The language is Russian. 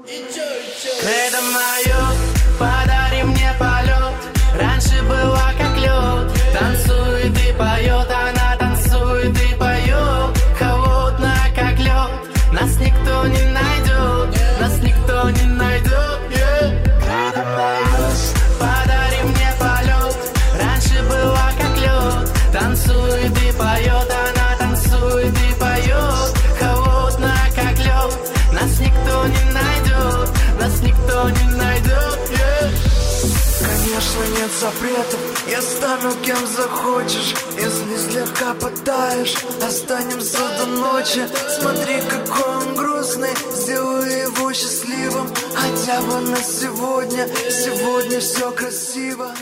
Кредо мое, подари мне полет. Раньше была как лед. Танцует и поет, она танцует и поет. Холодная как лед. Нас никто не найдет, нас никто не найдет. Кредо мое, подари мне полет. Раньше была как лед. Танцует и поет, она танцует и поет. Холодная как лед. Нас никто не найдет, нас никто не найдет. Конечно, нет запретов, я стану кем захочешь. Если слегка потаешь, останемся до ночи. Смотри, какой он грустный, сделай его счастливым. Хотя бы на сегодня, сегодня все красиво.